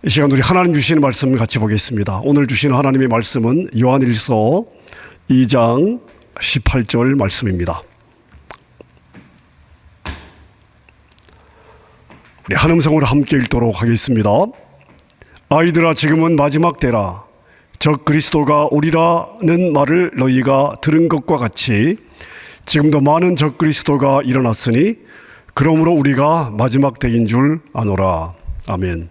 이 시간 우리 하나님 주시는 말씀을 같이 보겠습니다. 오늘 주시는 하나님의 말씀은 요한일서 2장 18절 말씀입니다. 우리 한 음성으로 함께 읽도록 하겠습니다. 아이들아, 지금은 마지막 때라. 적 그리스도가 오리라는 말을 너희가 들은 것과 같이 지금도 많은 적 그리스도가 일어났으니 그러므로 우리가 마지막 때인 줄 아노라. 아멘.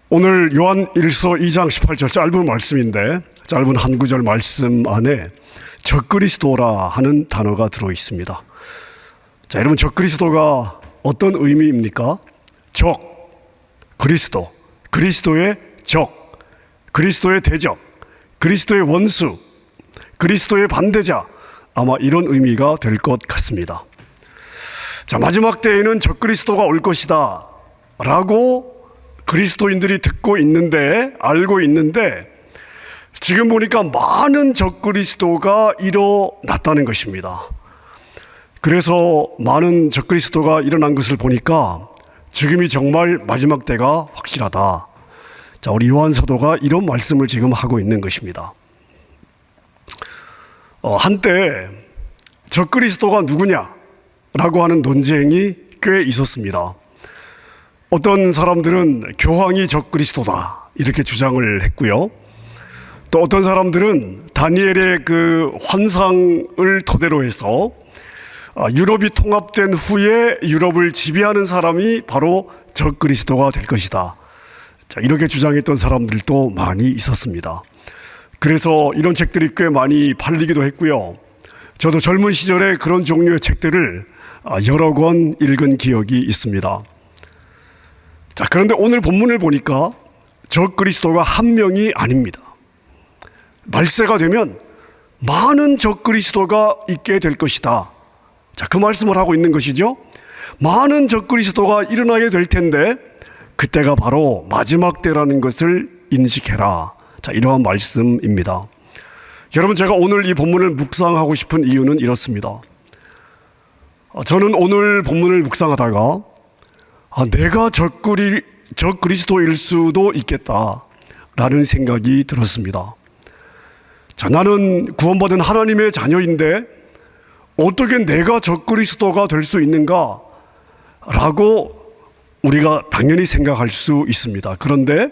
오늘 요한일서 2장 18절 짧은 말씀인데, 짧은 한 구절 말씀 안에 적그리스도라 하는 단어가 들어있습니다. 자, 여러분, 적그리스도가 어떤 의미입니까? 적, 그리스도, 그리스도의 적, 그리스도의 대적, 그리스도의 원수, 그리스도의 반대자, 아마 이런 의미가 될 것 같습니다. 자, 마지막 때에는 적그리스도가 올 것이다 라고 그리스도인들이 듣고 있는데, 알고 있는데, 지금 보니까 많은 적그리스도가 일어났다는 것입니다. 그래서 많은 적그리스도가 일어난 것을 보니까 지금이 정말 마지막 때가 확실하다. 자, 우리 요한 사도가 이런 말씀을 지금 하고 있는 것입니다. 한때 적그리스도가 누구냐라고 하는 논쟁이 꽤 있었습니다. 어떤 사람들은 교황이 적그리스도다 이렇게 주장을 했고요. 또 어떤 사람들은 다니엘의 그 환상을 토대로 해서 유럽이 통합된 후에 유럽을 지배하는 사람이 바로 적그리스도가 될 것이다. 자, 이렇게 주장했던 사람들도 많이 있었습니다. 그래서 이런 책들이 꽤 많이 팔리기도 했고요. 저도 젊은 시절에 그런 종류의 책들을 여러 권 읽은 기억이 있습니다. 자, 그런데 오늘 본문을 보니까 적그리스도가 한 명이 아닙니다. 말세가 되면 많은 적그리스도가 있게 될 것이다. 자, 그 말씀을 하고 있는 것이죠. 많은 적그리스도가 일어나게 될 텐데 그때가 바로 마지막 때라는 것을 인식해라. 자, 이러한 말씀입니다. 여러분, 제가 오늘 이 본문을 묵상하고 싶은 이유는 이렇습니다. 저는 오늘 본문을 묵상하다가 내가 적그리스도일 수도 있겠다라는 생각이 들었습니다. 자, 나는 구원받은 하나님의 자녀인데 어떻게 내가 적그리스도가 될 수 있는가? 라고 우리가 당연히 생각할 수 있습니다. 그런데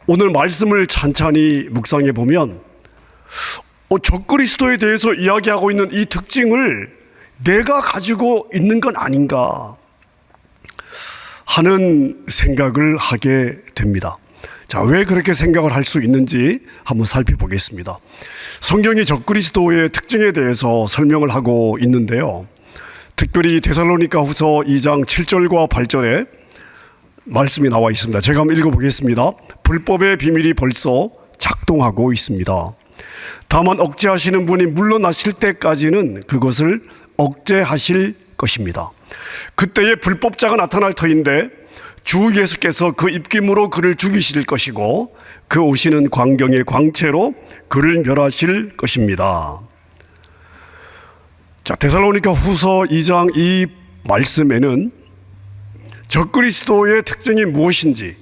오늘 말씀을 찬찬히 묵상해 보면 적그리스도에 대해서 이야기하고 있는 이 특징을 내가 가지고 있는 건 아닌가 하는 생각을 하게 됩니다. 자, 왜 그렇게 생각을 할 수 있는지 한번 살펴보겠습니다. 성경이 적그리스도의 특징에 대해서 설명을 하고 있는데요. 특별히 데살로니가 후서 2장 7절과 8절에 말씀이 나와 있습니다. 제가 한번 읽어보겠습니다. 불법의 비밀이 벌써 작동하고 있습니다. 다만 억제하시는 분이 물러나실 때까지는 그것을 억제하실 것입니다. 그때에 불법자가 나타날 터인데 주 예수께서 그 입김으로 그를 죽이실 것이고 그 오시는 광경의 광채로 그를 멸하실 것입니다. 자, 데살로니가 후서 2장 이 말씀에는 적그리스도의 특징이 무엇인지,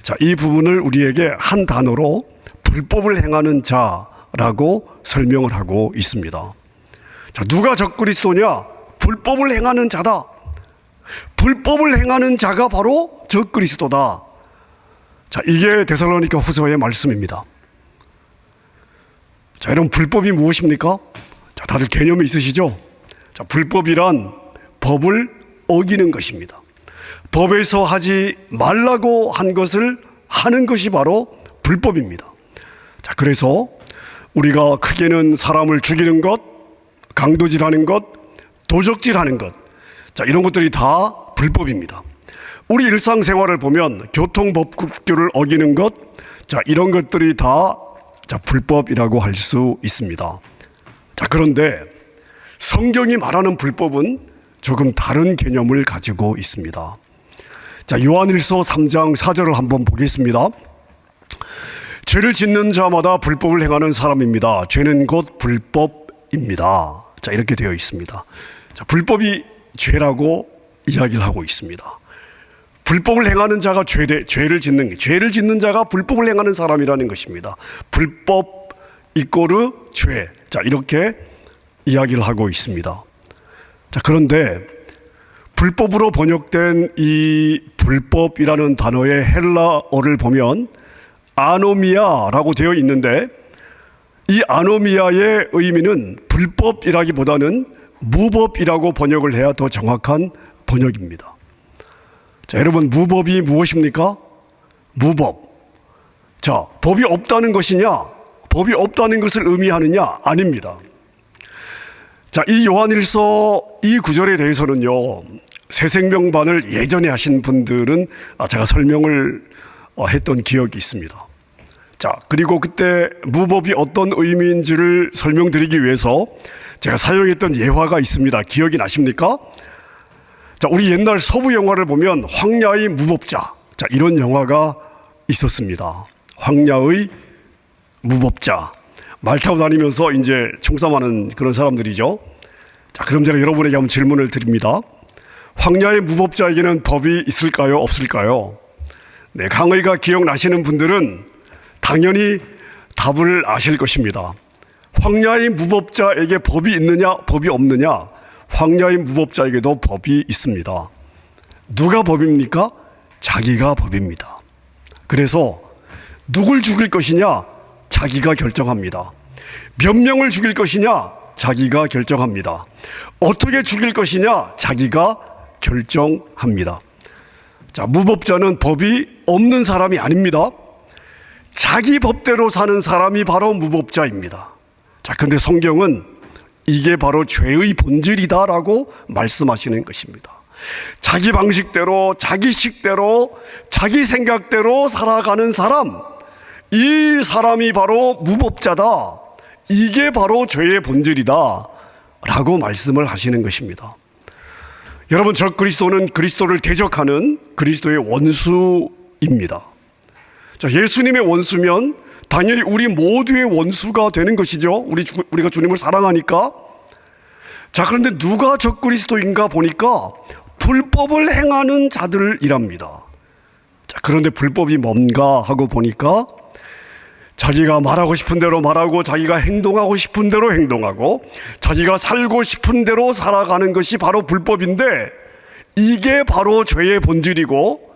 자, 이 부분을 우리에게 한 단어로 불법을 행하는 자라고 설명을 하고 있습니다. 자, 누가 적그리스도냐? 불법을 행하는 자다. 불법을 행하는 자가 바로 적그리스도다. 자, 이게 데살로니가 후서의 말씀입니다. 자, 여러분, 불법이 무엇입니까? 자, 다들 개념이 있으시죠? 자, 불법이란 법을 어기는 것입니다. 법에서 하지 말라고 한 것을 하는 것이 바로 불법입니다. 자, 그래서 우리가 크게는 사람을 죽이는 것, 강도질하는 것, 도적질하는 것, 자, 이런 것들이 다 불법입니다. 우리 일상생활을 보면 교통법규를 어기는 것, 자, 이런 것들이 다 불법이라고 할 수 있습니다. 자, 그런데 성경이 말하는 불법은 조금 다른 개념을 가지고 있습니다. 자, 요한일서 3장 4절을 한번 보겠습니다. 죄를 짓는 자마다 불법을 행하는 사람입니다. 죄는 곧 불법입니다. 자, 이렇게 되어 있습니다. 자, 불법이 죄라고 이야기를 하고 있습니다. 불법을 행하는 자가 죄를 짓는 자가 불법을 행하는 사람이라는 것입니다. 불법 이꼬르 죄. 자, 이렇게 이야기를 하고 있습니다. 자, 그런데 불법으로 번역된 이 불법이라는 단어의 헬라어를 보면 아노미아라고 되어 있는데, 이 아노미아의 의미는 불법이라기보다는 무법이라고 번역을 해야 더 정확한 번역입니다. 자, 여러분, 무법이 무엇입니까? 무법. 자, 법이 없다는 것이냐? 법이 없다는 것을 의미하느냐? 아닙니다. 자, 이 요한일서 이 구절에 대해서는요, 새생명반을 예전에 하신 분들은 제가 설명을 했던 기억이 있습니다. 자, 그리고 그때 무법이 어떤 의미인지를 설명드리기 위해서 제가 사용했던 예화가 있습니다. 기억이 나십니까? 자, 우리 옛날 서부 영화를 보면 황야의 무법자, 자, 이런 영화가 있었습니다. 황야의 무법자. 말 타고 다니면서 이제 총싸움하는 그런 사람들이죠. 자, 그럼 제가 여러분에게 한번 질문을 드립니다. 황야의 무법자에게는 법이 있을까요? 없을까요? 네, 강의가 기억나시는 분들은 당연히 답을 아실 것입니다. 황야의 무법자에게 법이 있느냐, 법이 없느냐? 황야의 무법자에게도 법이 있습니다. 누가 법입니까? 자기가 법입니다. 그래서 누굴 죽일 것이냐? 자기가 결정합니다. 몇 명을 죽일 것이냐? 자기가 결정합니다. 어떻게 죽일 것이냐? 자기가 결정합니다. 자, 무법자는 법이 없는 사람이 아닙니다. 자기 법대로 사는 사람이 바로 무법자입니다. 자, 근데 성경은 이게 바로 죄의 본질이다라고 말씀하시는 것입니다. 자기 방식대로, 자기 식대로, 자기 생각대로 살아가는 사람, 이 사람이 바로 무법자다. 이게 바로 죄의 본질이다 라고 말씀을 하시는 것입니다. 여러분, 적그리스도는 그리스도를 대적하는 그리스도의 원수입니다. 자, 예수님의 원수면 당연히 우리 모두의 원수가 되는 것이죠. 우리가 주님을 사랑하니까. 자, 그런데 누가 적그리스도인가 보니까 불법을 행하는 자들이랍니다. 자, 그런데 불법이 뭔가 하고 보니까 자기가 말하고 싶은 대로 말하고, 자기가 행동하고 싶은 대로 행동하고, 자기가 살고 싶은 대로 살아가는 것이 바로 불법인데, 이게 바로 죄의 본질이고,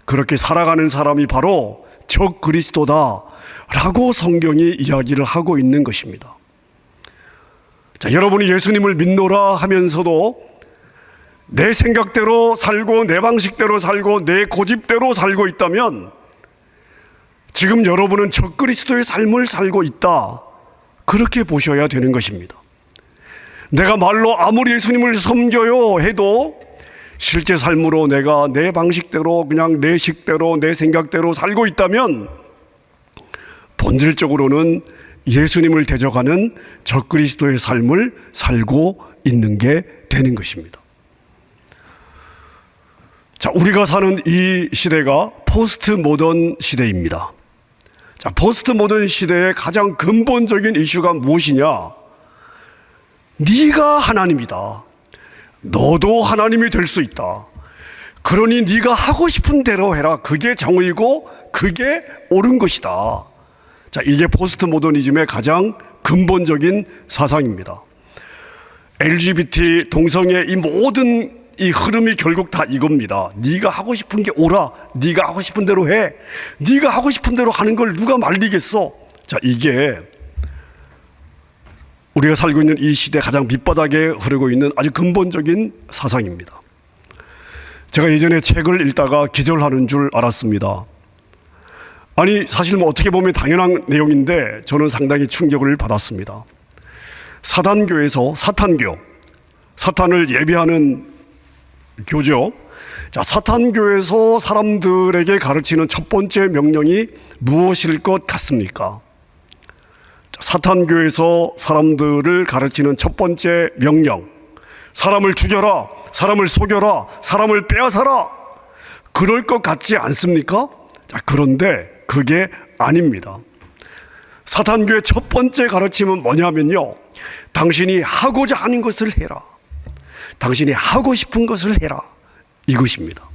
그렇게 살아가는 사람이 바로 적그리스도다라고 성경이 이야기를 하고 있는 것입니다. 자, 여러분이 예수님을 믿노라 하면서도 내 생각대로 살고, 내 방식대로 살고, 내 고집대로 살고 있다면 지금 여러분은 적그리스도의 삶을 살고 있다, 그렇게 보셔야 되는 것입니다. 내가 말로 아무리 예수님을 섬겨요 해도 실제 삶으로 내가 내 방식대로, 그냥 내 식대로, 내 생각대로 살고 있다면 본질적으로는 예수님을 대적하는 적그리스도의 삶을 살고 있는 게 되는 것입니다. 자, 우리가 사는 이 시대가 포스트 모던 시대입니다. 자, 포스트 모던 시대의 가장 근본적인 이슈가 무엇이냐? 네가 하나님이다. 너도 하나님이 될 수 있다. 그러니 네가 하고 싶은 대로 해라. 그게 정의고 그게 옳은 것이다. 자, 이게 포스트 모더니즘의 가장 근본적인 사상입니다. LGBT, 동성애, 이 모든 이 흐름이 결국 다 이겁니다. 네가 하고 싶은 게 옳아. 네가 하고 싶은 대로 해. 네가 하고 싶은 대로 하는 걸 누가 말리겠어. 자, 이게 우리가 살고 있는 이 시대 가장 밑바닥에 흐르고 있는 아주 근본적인 사상입니다. 제가 예전에 책을 읽다가 기절하는 줄 알았습니다. 아니, 사실 뭐 어떻게 보면 당연한 내용인데 저는 상당히 충격을 받았습니다. 사단교에서 사탄교, 사탄을 예배하는 교죠. 자, 사탄교에서 사람들에게 가르치는 첫 번째 명령이 무엇일 것 같습니까? 자, 사탄교에서 사람들을 가르치는 첫 번째 명령, 사람을 죽여라, 사람을 속여라, 사람을 빼앗아라. 그럴 것 같지 않습니까? 자, 그런데 그게 아닙니다. 사탄교의 첫 번째 가르침은 뭐냐면요, 당신이 하고자 하는 것을 해라. 당신이 하고 싶은 것을 해라. 이것입니다.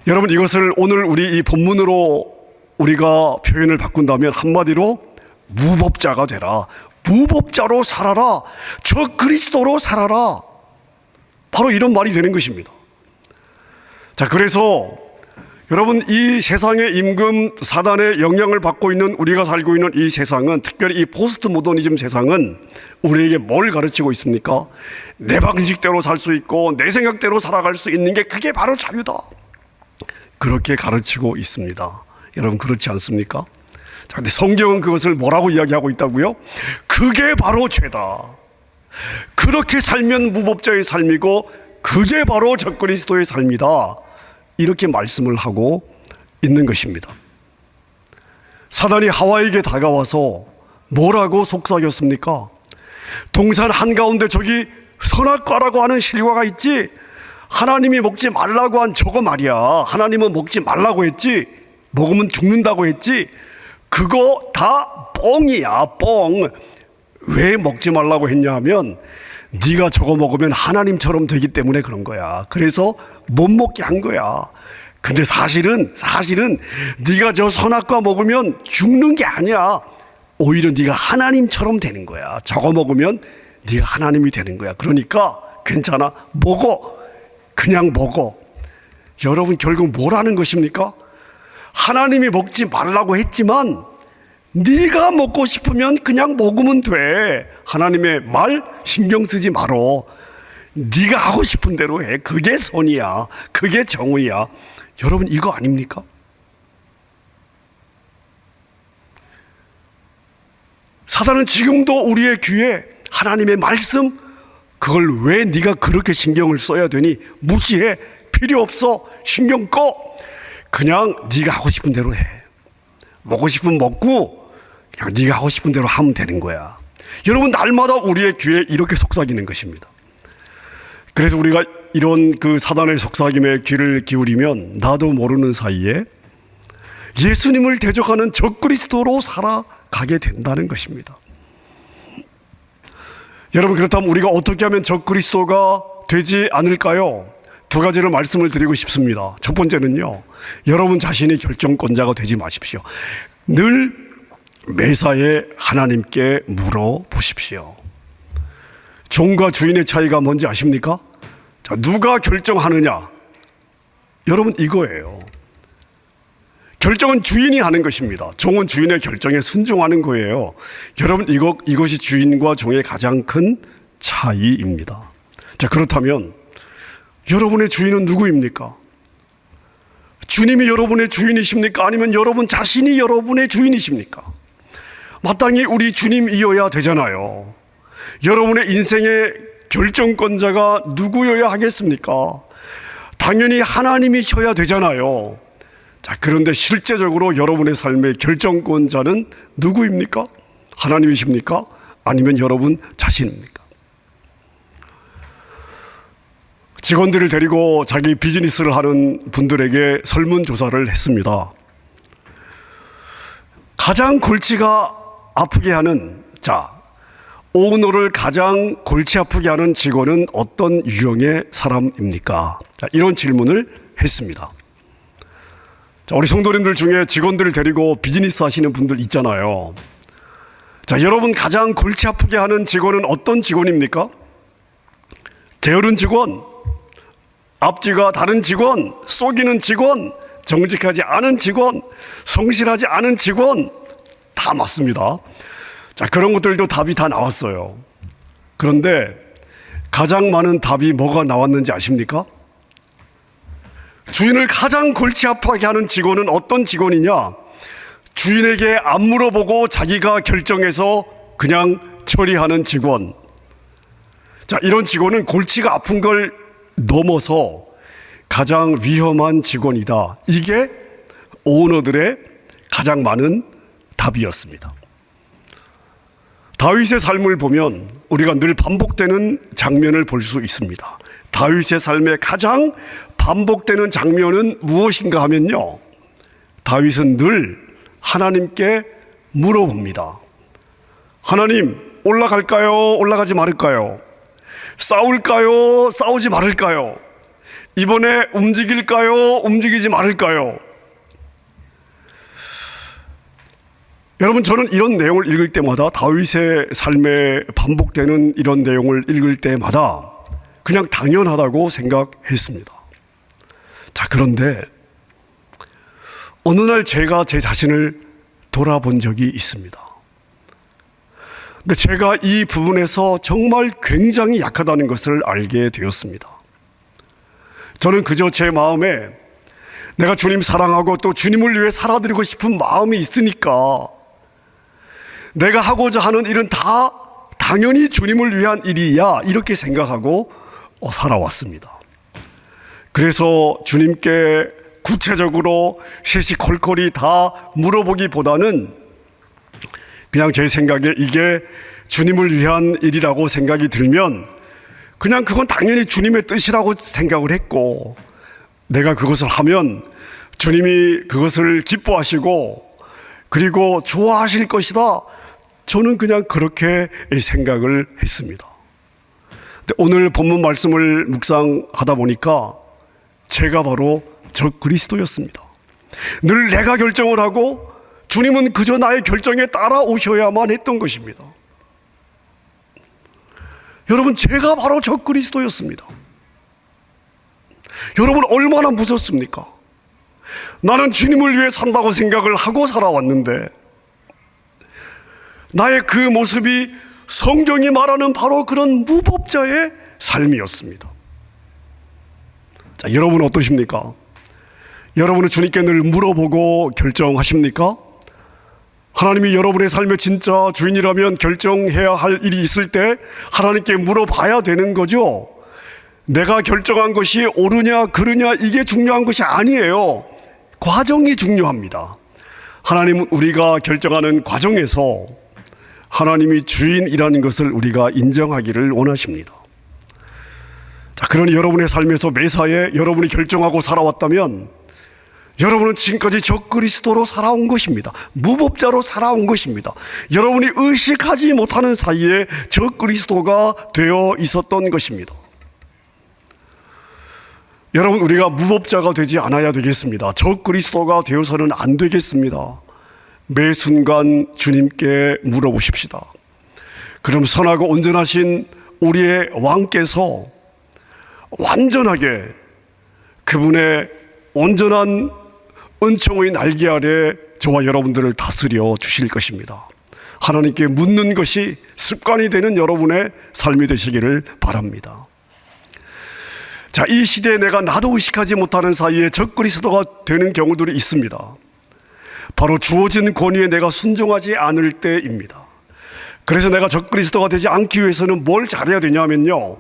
여러분, 이것을 오늘 우리 이 본문으로 우리가 표현을 바꾼다면 한마디로 무법자가 되라, 무법자로 살아라, 저 그리스도로 살아라, 바로 이런 말이 되는 것입니다. 자, 그래서 여러분, 이 세상의 임금 사단의 영향을 받고 있는 우리가 살고 있는 이 세상은, 특별히 이 포스트 모더니즘 세상은 우리에게 뭘 가르치고 있습니까? 내 방식대로 살 수 있고 내 생각대로 살아갈 수 있는 게 그게 바로 자유다, 그렇게 가르치고 있습니다. 여러분, 그렇지 않습니까? 자, 근데 성경은 그것을 뭐라고 이야기하고 있다고요? 그게 바로 죄다, 그렇게 살면 무법자의 삶이고 그게 바로 적그리스도의 삶이다, 이렇게 말씀을 하고 있는 것입니다. 사단이 하와에게 다가와서 뭐라고 속삭였습니까? 동산 한가운데 저기 선악과라고 하는 실과가 있지, 하나님이 먹지 말라고 한 저거 말이야, 하나님은 먹지 말라고 했지, 먹으면 죽는다고 했지, 그거 다 뻥이야, 뻥. 왜 먹지 말라고 했냐 하면 네가 저거 먹으면 하나님처럼 되기 때문에 그런 거야. 그래서 못 먹게 한 거야. 근데 사실은 네가 저 선악과 먹으면 죽는 게 아니야. 오히려 네가 하나님처럼 되는 거야. 저거 먹으면 네가 하나님이 되는 거야. 그러니까 괜찮아, 먹어, 그냥 먹어. 여러분, 결국 뭐라는 것입니까? 하나님이 먹지 말라고 했지만 네가 먹고 싶으면 그냥 먹으면 돼. 하나님의 말 신경 쓰지 말어. 네가 하고 싶은 대로 해. 그게 선이야, 그게 정의야. 여러분, 이거 아닙니까? 사단은 지금도 우리의 귀에 하나님의 말씀, 그걸 왜 네가 그렇게 신경을 써야 되니? 무시해, 필요 없어, 신경 꺼. 그냥 네가 하고 싶은 대로 해. 먹고 싶으면 먹고 그냥 네가 하고 싶은 대로 하면 되는 거야. 여러분, 날마다 우리의 귀에 이렇게 속삭이는 것입니다. 그래서 우리가 이런 그 사단의 속삭임에 귀를 기울이면 나도 모르는 사이에 예수님을 대적하는 적그리스도로 살아가게 된다는 것입니다. 여러분, 그렇다면 우리가 어떻게 하면 적그리스도가 되지 않을까요? 두 가지를 말씀을 드리고 싶습니다. 첫 번째는요, 여러분 자신이 결정권자가 되지 마십시오. 늘 매사에 하나님께 물어보십시오. 종과 주인의 차이가 뭔지 아십니까? 자, 누가 결정하느냐? 여러분, 이거예요. 결정은 주인이 하는 것입니다. 종은 주인의 결정에 순종하는 거예요. 여러분, 이것이 주인과 종의 가장 큰 차이입니다. 자, 그렇다면 여러분의 주인은 누구입니까? 주님이 여러분의 주인이십니까? 아니면 여러분 자신이 여러분의 주인이십니까? 마땅히 우리 주님이어야 되잖아요. 여러분의 인생의 결정권자가 누구여야 하겠습니까? 당연히 하나님이셔야 되잖아요. 자, 그런데 실제적으로 여러분의 삶의 결정권자는 누구입니까? 하나님이십니까? 아니면 여러분 자신입니까? 직원들을 데리고 자기 비즈니스를 하는 분들에게 설문조사를 했습니다. 가장 골치가 아프게 하는, 오너를 가장 골치 아프게 하는 직원은 어떤 유형의 사람입니까? 이런 질문을 했습니다. 자, 우리 성도님들 중에 직원들을 데리고 비즈니스 하시는 분들 있잖아요. 자, 여러분 가장 골치 아프게 하는 직원은 어떤 직원입니까? 게으른 직원, 앞뒤가 다른 직원, 속이는 직원, 정직하지 않은 직원, 성실하지 않은 직원, 다 맞습니다. 자, 그런 것들도 답이 다 나왔어요. 그런데 가장 많은 답이 뭐가 나왔는지 아십니까? 주인을 가장 골치 아파하게 하는 직원은 어떤 직원이냐? 주인에게 안 물어보고 자기가 결정해서 그냥 처리하는 직원. 자, 이런 직원은 골치가 아픈 걸 넘어서 가장 위험한 직원이다. 이게 오너들의 가장 많은 답이었습니다. 다윗의 삶을 보면 우리가 늘 반복되는 장면을 볼 수 있습니다. 다윗의 삶의 가장 반복되는 장면은 무엇인가 하면요, 다윗은 늘 하나님께 물어봅니다. 하나님, 올라갈까요? 올라가지 말을까요? 싸울까요? 싸우지 말을까요? 이번에 움직일까요? 움직이지 말을까요? 여러분, 저는 이런 내용을 읽을 때마다, 다윗의 삶에 반복되는 이런 내용을 읽을 때마다 그냥 당연하다고 생각했습니다. 자, 그런데 어느 날 제가 제 자신을 돌아본 적이 있습니다. 근데 제가 이 부분에서 정말 굉장히 약하다는 것을 알게 되었습니다. 저는 그저 제 마음에 내가 주님 사랑하고 또 주님을 위해 살아드리고 싶은 마음이 있으니까 내가 하고자 하는 일은 다 당연히 주님을 위한 일이야, 이렇게 생각하고 살아왔습니다. 그래서 주님께 구체적으로 시시콜콜이 다 물어보기보다는 그냥 제 생각에 이게 주님을 위한 일이라고 생각이 들면 그냥 그건 당연히 주님의 뜻이라고 생각을 했고, 내가 그것을 하면 주님이 그것을 기뻐하시고 그리고 좋아하실 것이다, 저는 그냥 그렇게 생각을 했습니다. 근데 오늘 본문 말씀을 묵상하다 보니까 제가 바로 저 그리스도였습니다. 늘 내가 결정을 하고 주님은 그저 나의 결정에 따라오셔야만 했던 것입니다. 여러분, 제가 바로 저 그리스도였습니다. 여러분, 얼마나 무섭습니까? 나는 주님을 위해 산다고 생각을 하고 살아왔는데 나의 그 모습이 성경이 말하는 바로 그런 무법자의 삶이었습니다. 자, 여러분 어떠십니까? 여러분은 주님께 늘 물어보고 결정하십니까? 하나님이 여러분의 삶의 진짜 주인이라면 결정해야 할 일이 있을 때 하나님께 물어봐야 되는 거죠. 내가 결정한 것이 옳으냐 그르냐 이게 중요한 것이 아니에요. 과정이 중요합니다. 하나님은 우리가 결정하는 과정에서 하나님이 주인이라는 것을 우리가 인정하기를 원하십니다. 자, 그러니 여러분의 삶에서 매사에 여러분이 결정하고 살아왔다면 여러분은 지금까지 저 그리스도로 살아온 것입니다. 무법자로 살아온 것입니다. 여러분이 의식하지 못하는 사이에 저 그리스도가 되어 있었던 것입니다. 여러분, 우리가 무법자가 되지 않아야 되겠습니다. 저 그리스도가 되어서는 안 되겠습니다. 매 순간 주님께 물어보십시다. 그럼 선하고 온전하신 우리의 왕께서 완전하게 그분의 온전한 은총의 날개 아래 저와 여러분들을 다스려 주실 것입니다. 하나님께 묻는 것이 습관이 되는 여러분의 삶이 되시기를 바랍니다. 자, 이 시대에 내가 나도 의식하지 못하는 사이에 저 그리스도가 되는 경우들이 있습니다. 바로 주어진 권위에 내가 순종하지 않을 때입니다. 그래서 내가 저 그리스도가 되지 않기 위해서는 뭘 잘해야 되냐면요,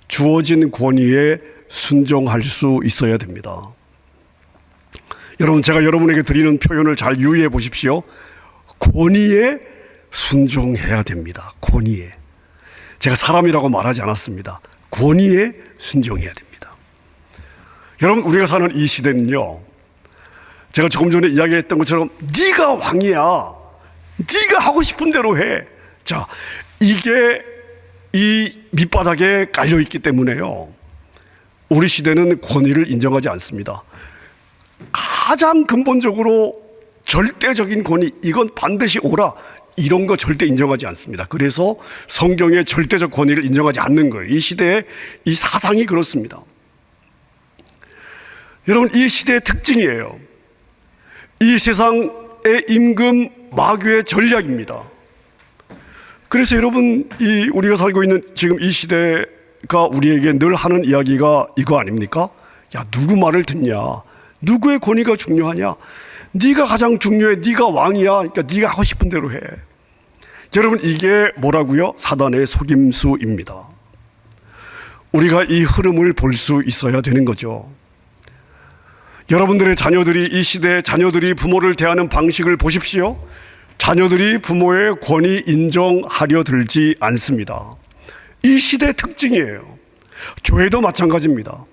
주어진 권위에 순종할 수 있어야 됩니다. 여러분, 제가 여러분에게 드리는 표현을 잘 유의해 보십시오. 권위에 순종해야 됩니다. 권위에. 제가 사람이라고 말하지 않았습니다. 권위에 순종해야 됩니다. 여러분, 우리가 사는 이 시대는요, 제가 조금 전에 이야기했던 것처럼 네가 왕이야, 네가 하고 싶은 대로 해. 자, 이게 이 밑바닥에 깔려있기 때문에요, 우리 시대는 권위를 인정하지 않습니다. 가장 근본적으로 절대적인 권위, 이건 반드시 옳아, 이런 거 절대 인정하지 않습니다. 그래서 성경의 절대적 권위를 인정하지 않는 거예요. 이 시대의 이 사상이 그렇습니다. 여러분, 이 시대의 특징이에요. 이 세상의 임금 마귀의 전략입니다. 그래서 여러분, 우리가 살고 있는 지금 이 시대가 우리에게 늘 하는 이야기가 이거 아닙니까? 야, 누구 말을 듣냐? 누구의 권위가 중요하냐? 네가 가장 중요해. 네가 왕이야. 그러니까 네가 하고 싶은 대로 해. 여러분, 이게 뭐라고요? 사단의 속임수입니다. 우리가 이 흐름을 볼 수 있어야 되는 거죠. 여러분들의 자녀들이, 이 시대의 자녀들이 부모를 대하는 방식을 보십시오. 자녀들이 부모의 권위 인정하려 들지 않습니다. 이 시대의 특징이에요. 교회도 마찬가지입니다.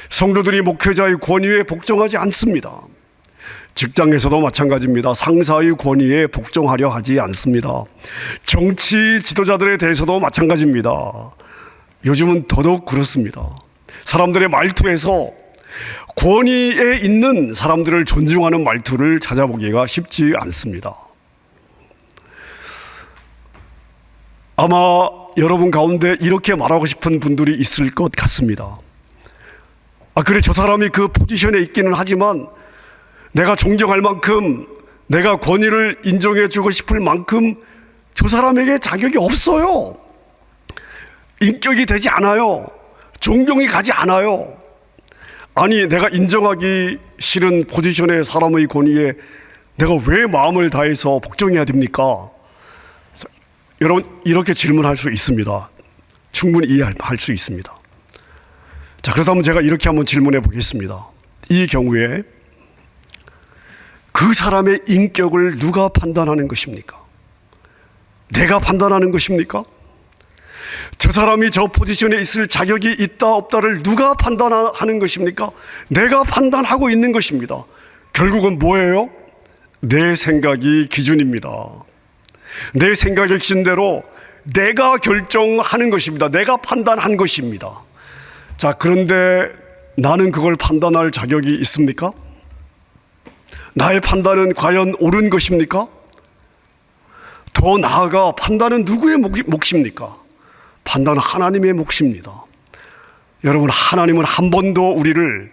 성도들이 목회자의 권위에 복종하지 않습니다. 직장에서도 마찬가지입니다. 상사의 권위에 복종하려 하지 않습니다. 정치 지도자들에 대해서도 마찬가지입니다. 요즘은 더더욱 그렇습니다. 사람들의 말투에서 권위에 있는 사람들을 존중하는 말투를 찾아보기가 쉽지 않습니다. 아마 여러분 가운데 이렇게 말하고 싶은 분들이 있을 것 같습니다. 그래, 저 사람이 그 포지션에 있기는 하지만 내가 존경할 만큼, 내가 권위를 인정해 주고 싶을 만큼 저 사람에게 자격이 없어요. 인격이 되지 않아요. 존경이 가지 않아요. 아니, 내가 인정하기 싫은 포지션의 사람의 권위에 내가 왜 마음을 다해서 복종해야 됩니까? 여러분, 이렇게 질문할 수 있습니다. 충분히 이해할 수 있습니다. 자, 그렇다면 제가 이렇게 한번 질문해 보겠습니다. 이 경우에 그 사람의 인격을 누가 판단하는 것입니까? 내가 판단하는 것입니까? 저 사람이 저 포지션에 있을 자격이 있다 없다를 누가 판단하는 것입니까? 내가 판단하고 있는 것입니다. 결국은 뭐예요? 내 생각이 기준입니다. 내 생각의 기준대로 내가 결정하는 것입니다. 내가 판단한 것입니다. 자, 그런데 나는 그걸 판단할 자격이 있습니까? 나의 판단은 과연 옳은 것입니까? 더 나아가 판단은 누구의 몫입니까? 판단은 하나님의 몫입니다. 여러분, 하나님은 한 번도 우리를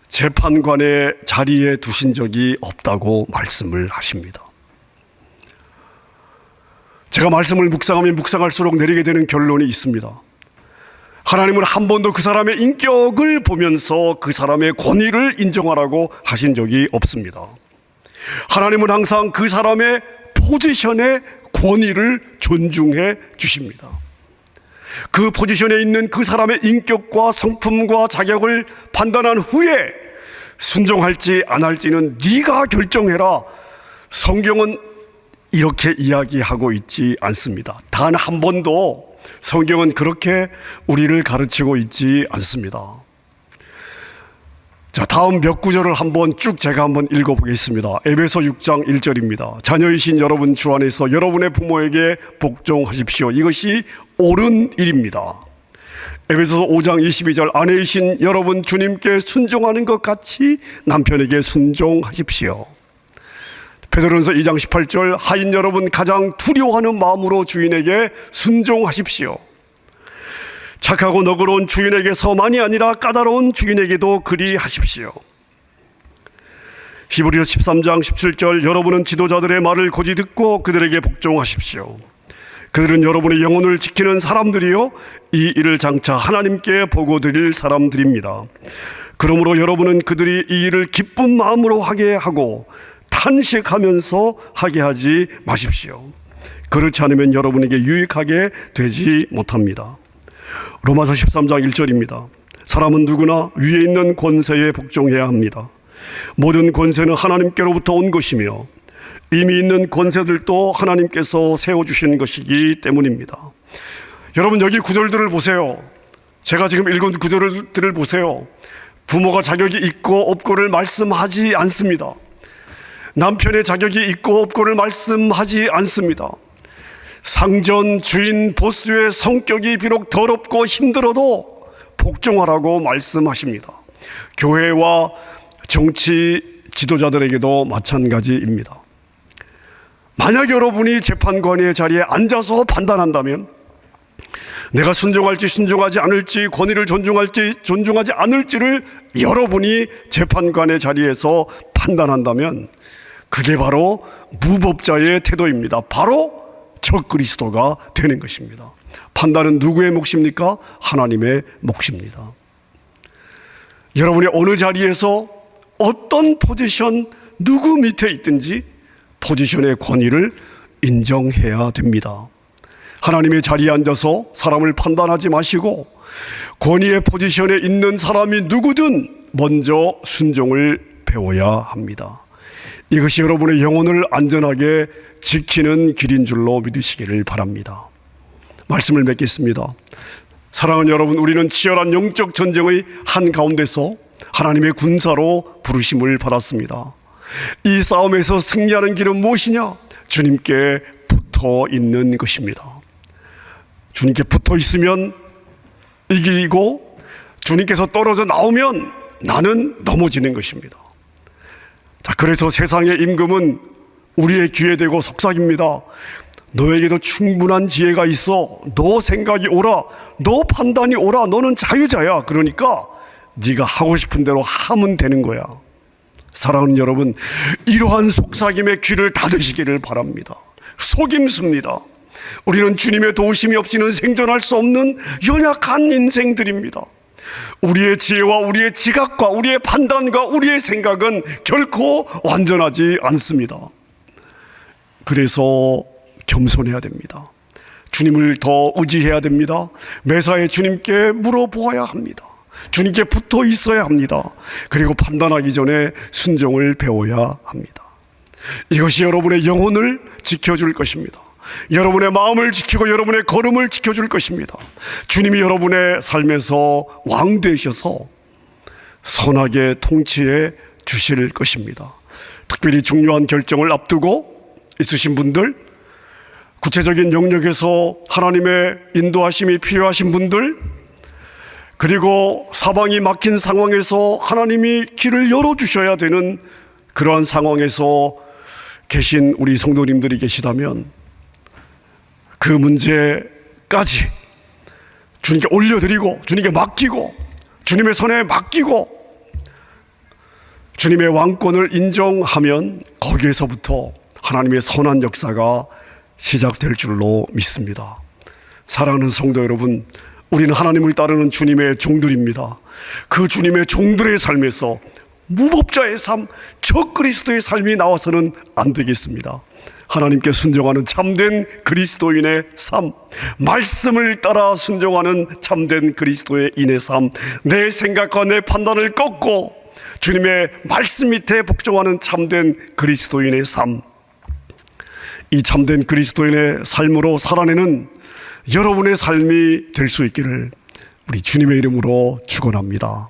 재판관의 자리에 두신 적이 없다고 말씀을 하십니다. 제가 말씀을 묵상하면 묵상할수록 내리게 되는 결론이 있습니다. 하나님은 한 번도 그 사람의 인격을 보면서 그 사람의 권위를 인정하라고 하신 적이 없습니다. 하나님은 항상 그 사람의 포지션의 권위를 존중해 주십니다. 그 포지션에 있는 그 사람의 인격과 성품과 자격을 판단한 후에 순종할지 안 할지는 네가 결정해라. 성경은 이렇게 이야기하고 있지 않습니다. 단 한 번도 성경은 그렇게 우리를 가르치고 있지 않습니다. 자, 다음 몇 구절을 한번 쭉 제가 한번 읽어보겠습니다. 에베소 6장 1절입니다. 자녀이신 여러분 주 안에서 여러분의 부모에게 복종하십시오. 이것이 옳은 일입니다. 에베소서 5장 22절 아내이신 여러분 주님께 순종하는 것 같이 남편에게 순종하십시오. 베드로전서 2장 18절 하인 여러분 가장 두려워하는 마음으로 주인에게 순종하십시오. 착하고 너그러운 주인에게서만이 아니라 까다로운 주인에게도 그리하십시오. 히브리서 13장 17절 여러분은 지도자들의 말을 고지 듣고 그들에게 복종하십시오. 그들은 여러분의 영혼을 지키는 사람들이요 이 일을 장차 하나님께 보고 드릴 사람들입니다. 그러므로 여러분은 그들이 이 일을 기쁜 마음으로 하게 하고 탄식하면서 하게 하지 마십시오. 그렇지 않으면 여러분에게 유익하게 되지 못합니다. 로마서 13장 1절입니다. 사람은 누구나 위에 있는 권세에 복종해야 합니다. 모든 권세는 하나님께로부터 온 것이며 이미 있는 권세들도 하나님께서 세워주신 것이기 때문입니다. 여러분, 여기 구절들을 보세요. 제가 지금 읽은 구절들을 보세요. 부모가 자격이 있고 없고를 말씀하지 않습니다. 남편의 자격이 있고 없고를 말씀하지 않습니다. 상전, 주인, 보스의 성격이 비록 더럽고 힘들어도 복종하라고 말씀하십니다. 교회와 정치 지도자들에게도 마찬가지입니다. 만약 여러분이 재판관의 자리에 앉아서 판단한다면 내가 순종할지 순종하지 않을지, 권위를 존중할지 존중하지 않을지를 여러분이 재판관의 자리에서 판단한다면 그게 바로 무법자의 태도입니다. 바로 적그리스도가 되는 것입니다. 판단은 누구의 몫입니까? 하나님의 몫입니다. 여러분이 어느 자리에서 어떤 포지션, 누구 밑에 있든지 포지션의 권위를 인정해야 됩니다. 하나님의 자리에 앉아서 사람을 판단하지 마시고 권위의 포지션에 있는 사람이 누구든 먼저 순종을 배워야 합니다. 이것이 여러분의 영혼을 안전하게 지키는 길인 줄로 믿으시기를 바랍니다. 말씀을 맺겠습니다. 사랑하는 여러분, 우리는 치열한 영적 전쟁의 한가운데서 하나님의 군사로 부르심을 받았습니다. 이 싸움에서 승리하는 길은 무엇이냐? 주님께 붙어 있는 것입니다. 주님께 붙어 있으면 이기고 주님께서 떨어져 나오면 나는 넘어지는 것입니다. 자, 그래서 세상의 임금은 우리의 귀에 대고 속삭입니다. 너에게도 충분한 지혜가 있어. 너 생각이 옳아. 너 판단이 옳아. 너는 자유자야. 그러니까 네가 하고 싶은 대로 하면 되는 거야. 사랑하는 여러분, 이러한 속삭임의 귀를 닫으시기를 바랍니다. 속임수입니다. 우리는 주님의 도우심이 없이는 생존할 수 없는 연약한 인생들입니다. 우리의 지혜와 우리의 지각과 우리의 판단과 우리의 생각은 결코 완전하지 않습니다. 그래서 겸손해야 됩니다. 주님을 더 의지해야 됩니다. 매사에 주님께 물어보아야 합니다. 주님께 붙어 있어야 합니다. 그리고 판단하기 전에 순종을 배워야 합니다. 이것이 여러분의 영혼을 지켜줄 것입니다. 여러분의 마음을 지키고 여러분의 걸음을 지켜줄 것입니다. 주님이 여러분의 삶에서 왕 되셔서 선하게 통치해 주실 것입니다. 특별히 중요한 결정을 앞두고 있으신 분들, 구체적인 영역에서 하나님의 인도하심이 필요하신 분들, 그리고 사방이 막힌 상황에서 하나님이 길을 열어주셔야 되는 그러한 상황에서 계신 우리 성도님들이 계시다면 그 문제까지 주님께 올려드리고 주님께 맡기고 주님의 손에 맡기고 주님의 왕권을 인정하면 거기에서부터 하나님의 선한 역사가 시작될 줄로 믿습니다. 사랑하는 성도 여러분, 우리는 하나님을 따르는 주님의 종들입니다. 그 주님의 종들의 삶에서 무법자의 삶, 적그리스도의 삶이 나와서는 안 되겠습니다. 하나님께 순종하는 참된 그리스도인의 삶, 말씀을 따라 순종하는 참된 그리스도인의 삶, 내 생각과 내 판단을 꺾고 주님의 말씀 밑에 복종하는 참된 그리스도인의 삶, 이 참된 그리스도인의 삶으로 살아내는 여러분의 삶이 될 수 있기를 우리 주님의 이름으로 축원합니다.